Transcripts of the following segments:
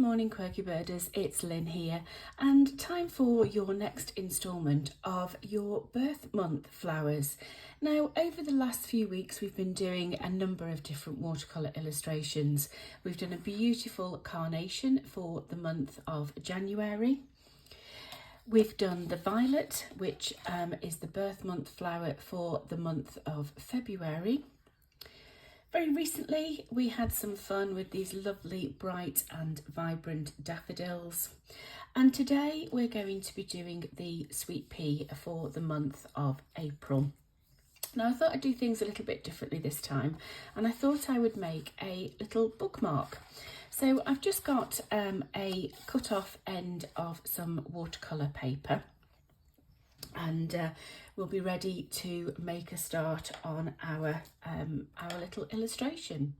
morning, Quirky Birders, it's Lynn here, and time for your next instalment of your birth month flowers. Now, over the last few weeks, we've been doing a number of different watercolour illustrations. We've done a beautiful carnation for the month of January. We've done the violet, which is the birth month flower for the month of February. Very recently, we had some fun with these lovely bright and vibrant daffodils. And today we're going to be doing the Sweet Pea for the month of April. Now, I thought I'd do things a little bit differently this time, and I thought I would make a little bookmark. So I've just got a cut off end of some watercolour paper, and we'll be ready to make a start on our little illustration.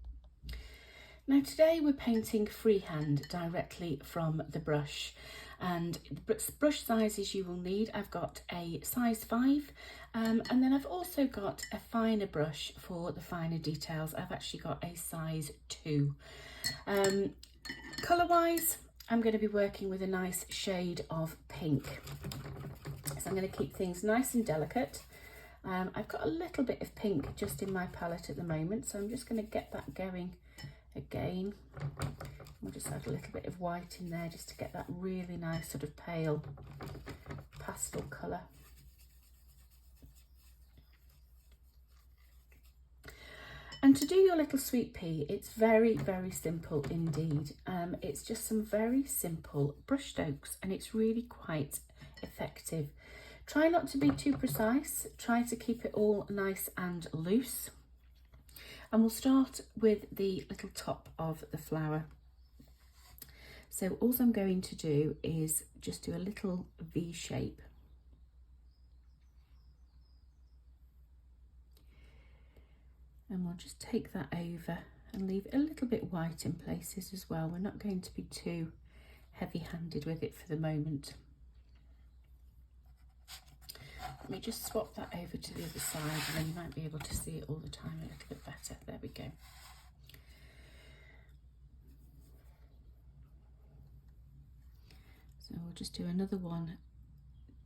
Now, today we're painting freehand directly from the brush, and the brush sizes you will need, I've got a size 5, and then I've also got a finer brush for the finer details. I've actually got a size 2. Colour wise, I'm going to be working with a nice shade of pink. So I'm going to keep things nice and delicate. I've got a little bit of pink just in my palette at the moment, so I'm just going to get that going again. We'll just add a little bit of white in there just to get that really nice sort of pale pastel colour. And to do your little sweet pea, it's very, very simple indeed. It's just some very simple brush strokes, and it's really quite effective. Try not to be too precise, try to keep it all nice and loose. And we'll start with the little top of the flower. So all I'm going to do is just do a little V shape. And we'll just take that over and leave a little bit white in places as well. We're not going to be too heavy-handed with it for the moment. Let me just swap that over to the other side, and then you might be able to see it all the time a little bit better. There we go. So we'll just do another one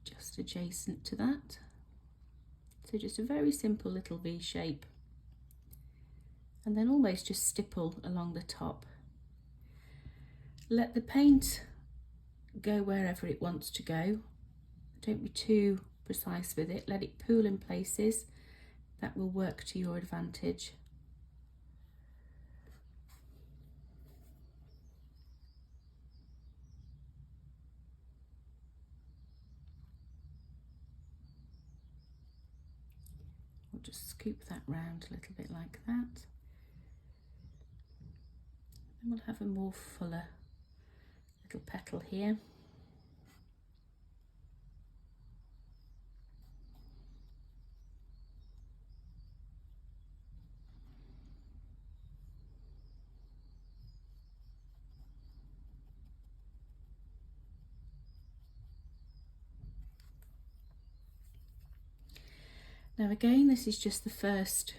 just adjacent to that. So just a very simple little V shape. And then almost just stipple along the top. Let the paint go wherever it wants to go. Don't be too precise with it. Let it pool in places. That will work to your advantage. We'll just scoop that round a little bit like that. And we'll have a more fuller little petal here. Now again, this is just the first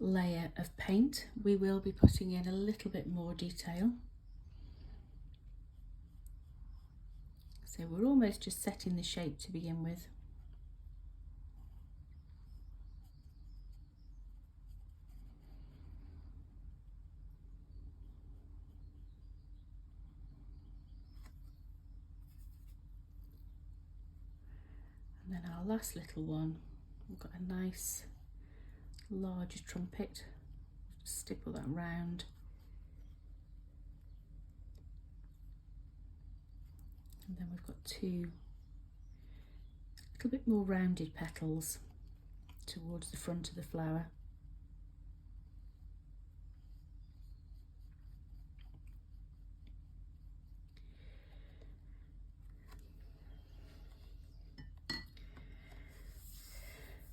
layer of paint. We will be putting in a little bit more detail. So we're almost just setting the shape to begin with. And then our last little one, we've got a nice large trumpet. Just stipple that round. And then we've got two a little bit more rounded petals towards the front of the flower.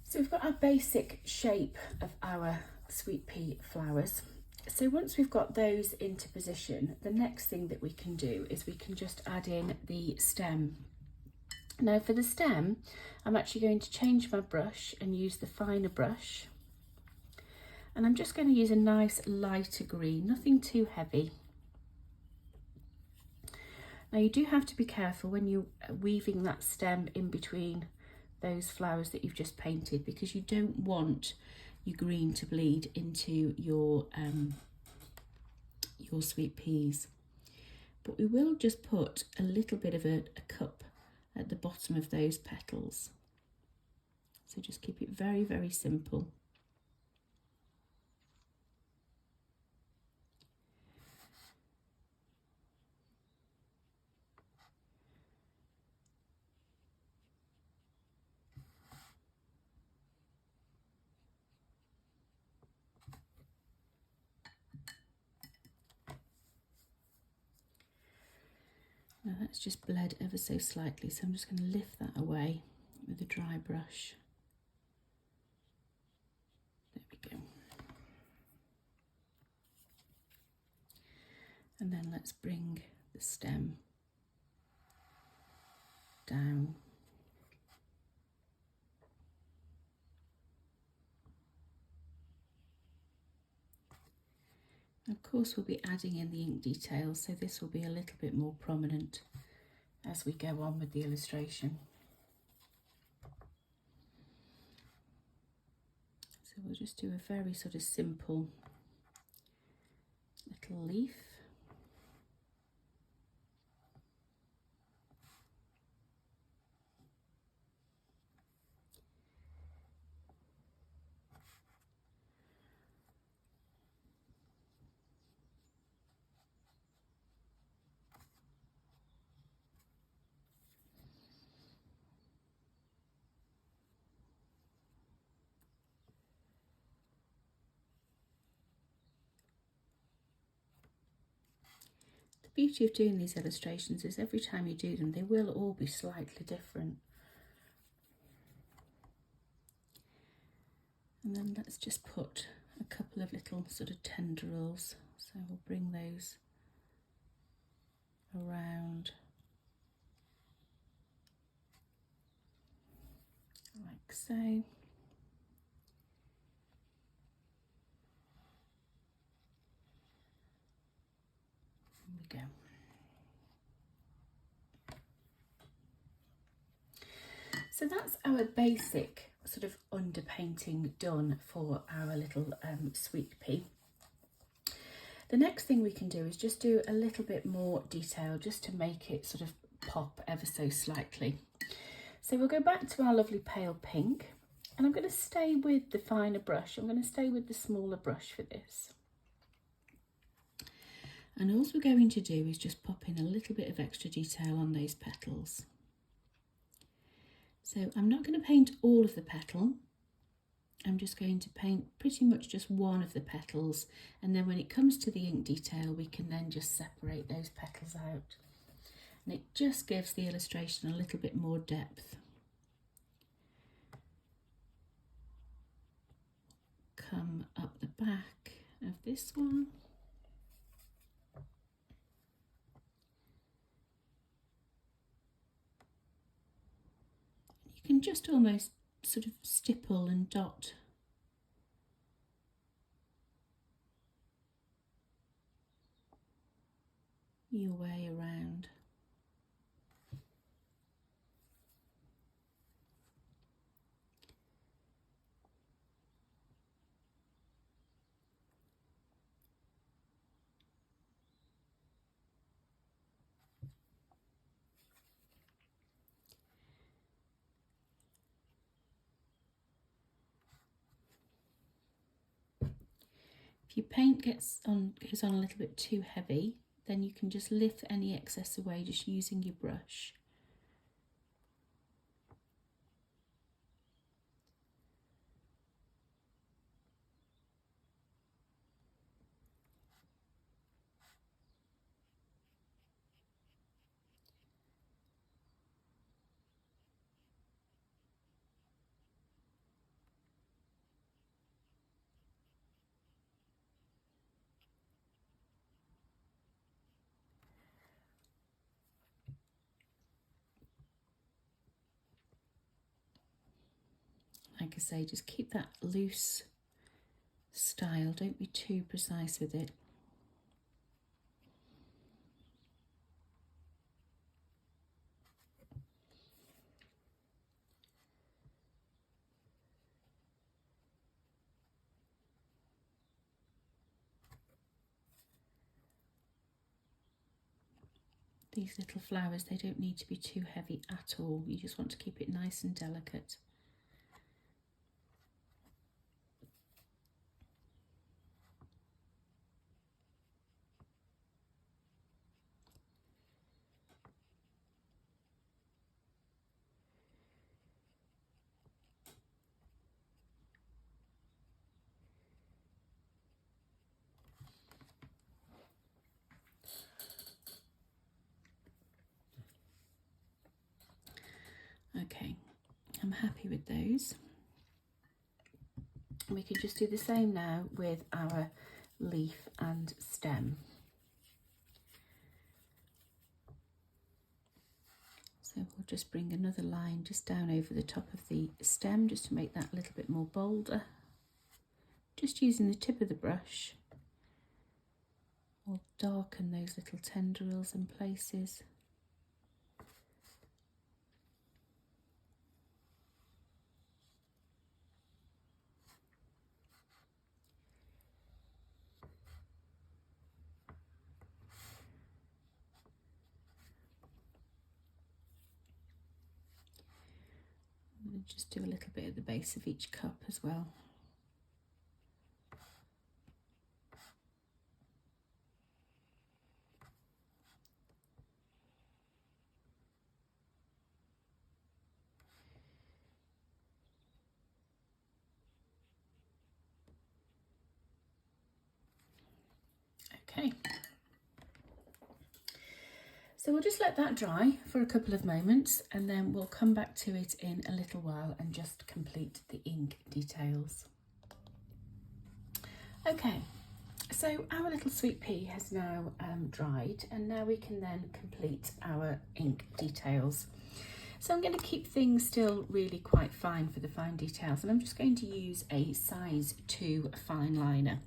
So we've got our basic shape of our sweet pea flowers. So once we've got those into position, the next thing that we can do is we can just add in the stem. Now for the stem, I'm actually going to change my brush and use the finer brush. And I'm just going to use a nice lighter green, nothing too heavy. Now you do have to be careful when you're weaving that stem in between those flowers that you've just painted, because you don't want your green to bleed into your sweet peas. But we will just put a little bit of a cup at the bottom of those petals. So just keep it very, very simple. Now that's just bled ever so slightly, so I'm just going to lift that away with a dry brush. There we go. And then let's bring the stem down. Of course, we'll be adding in the ink details, so this will be a little bit more prominent as we go on with the illustration. So we'll just do a very sort of simple little leaf. The beauty of doing these illustrations is every time you do them, they will all be slightly different. And then let's just put a couple of little sort of tendrils. So we'll bring those around like so. There we go. So that's our basic sort of underpainting done for our little sweet pea. The next thing we can do is just do a little bit more detail just to make it sort of pop ever so slightly. So we'll go back to our lovely pale pink, and I'm going to stay with the finer brush. I'm going to stay with the smaller brush for this. And all we're going to do is just pop in a little bit of extra detail on those petals. So I'm not going to paint all of the petal. I'm just going to paint pretty much just one of the petals, and then when it comes to the ink detail we can then just separate those petals out, and it just gives the illustration a little bit more depth. Come up the back of this one. You can just almost sort of stipple and dot your way around. If your paint goes on a little bit too heavy, then you can just lift any excess away just using your brush. Like I say, just keep that loose style, don't be too precise with it. These little flowers, they don't need to be too heavy at all. You just want to keep it nice and delicate. Okay, I'm happy with those. We can just do the same now with our leaf and stem. So we'll just bring another line just down over the top of the stem just to make that a little bit more bolder. Just using the tip of the brush. We'll darken those little tendrils in places. Just do a little bit at the base of each cup as well. Okay. So we'll just let that dry for a couple of moments and then we'll come back to it in a little while and just complete the ink details. Okay, so our little sweet pea has now dried, and now we can then complete our ink details. So I'm going to keep things still really quite fine for the fine details, and I'm just going to use a size 2 fine liner.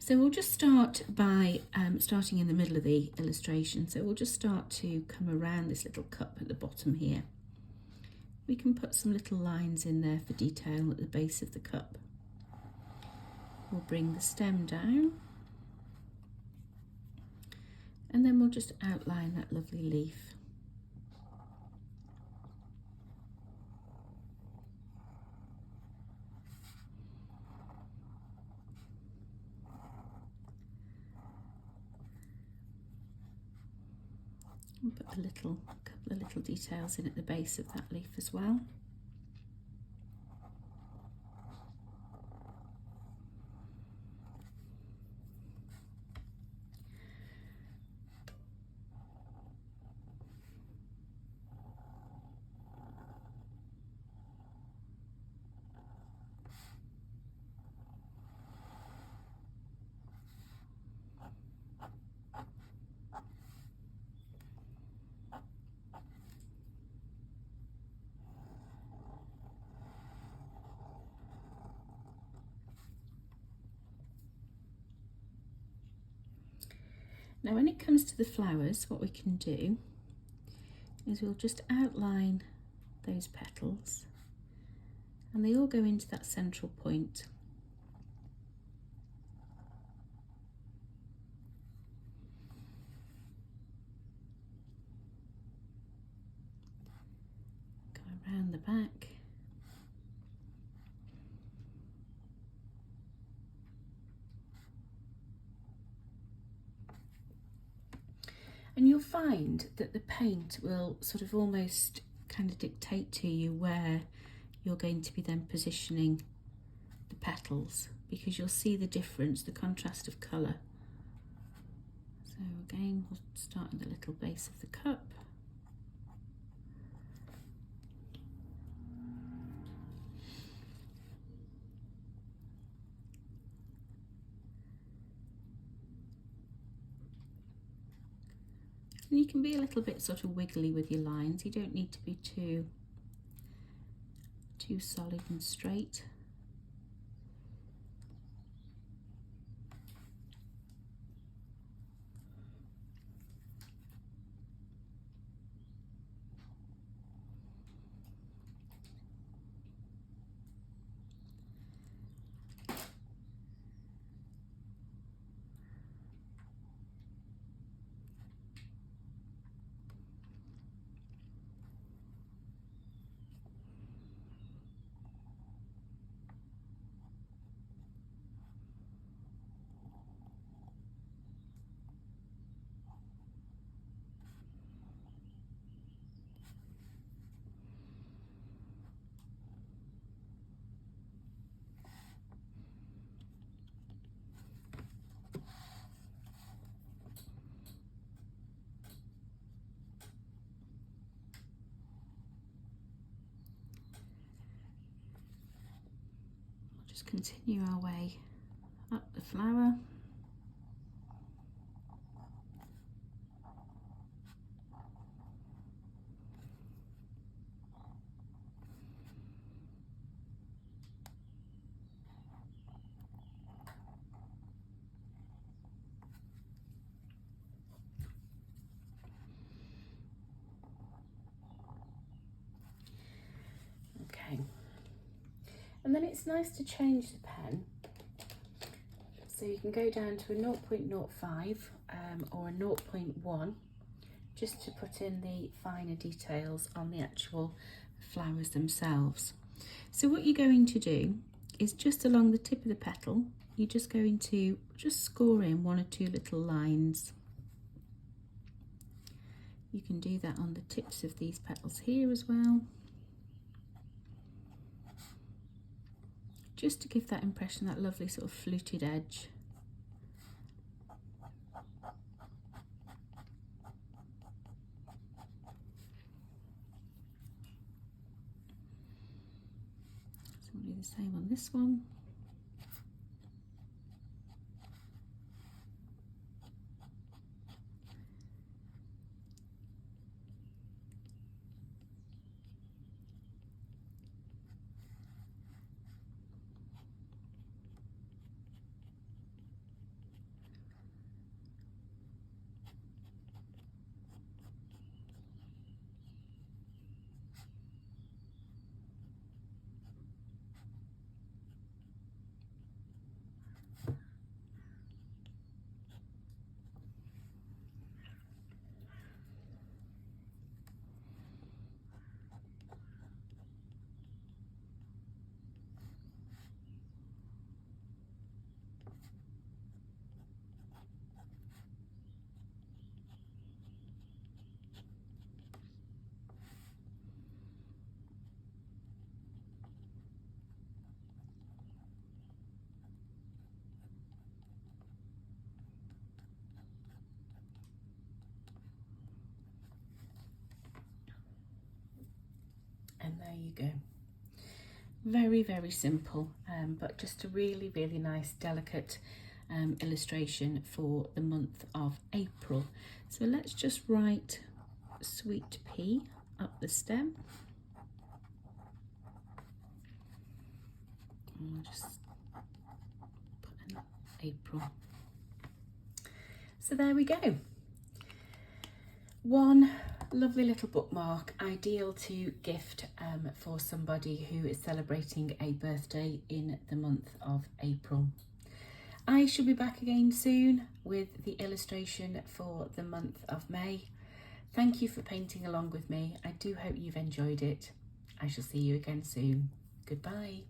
So we'll just start by starting in the middle of the illustration. So we'll just start to come around this little cup at the bottom here. We can put some little lines in there for detail at the base of the cup. We'll bring the stem down. And then we'll just outline that lovely leaf. And put a couple of little details in at the base of that leaf as well. Now when it comes to the flowers, what we can do is we'll just outline those petals, and they all go into that central point. Go around the back. And you'll find that the paint will sort of almost kind of dictate to you where you're going to be then positioning the petals, because you'll see the difference, the contrast of colour. So again, we'll start at the little base of the cup. And you can be a little bit sort of wiggly with your lines. You don't need to be too solid and straight. just continue our way up the flower. Okay, and then it's nice to change the pen, so you can go down to a 0.05 or a 0.1 just to put in the finer details on the actual flowers themselves. So what you're going to do is just along the tip of the petal, you're just going to just score in 1 or 2 little lines. You can do that on the tips of these petals here as well, just to give that impression, that lovely sort of fluted edge. So we'll do the same on this one. And there you go. Very, very simple, but just a really, really nice, delicate illustration for the month of April. So let's just write Sweet Pea up the stem. And I'll just put in April. So there we go. One lovely little bookmark, ideal to gift for somebody who is celebrating a birthday in the month of April. I shall be back again soon with the illustration for the month of May. Thank you for painting along with me. I do hope you've enjoyed it. I shall see you again soon. Goodbye.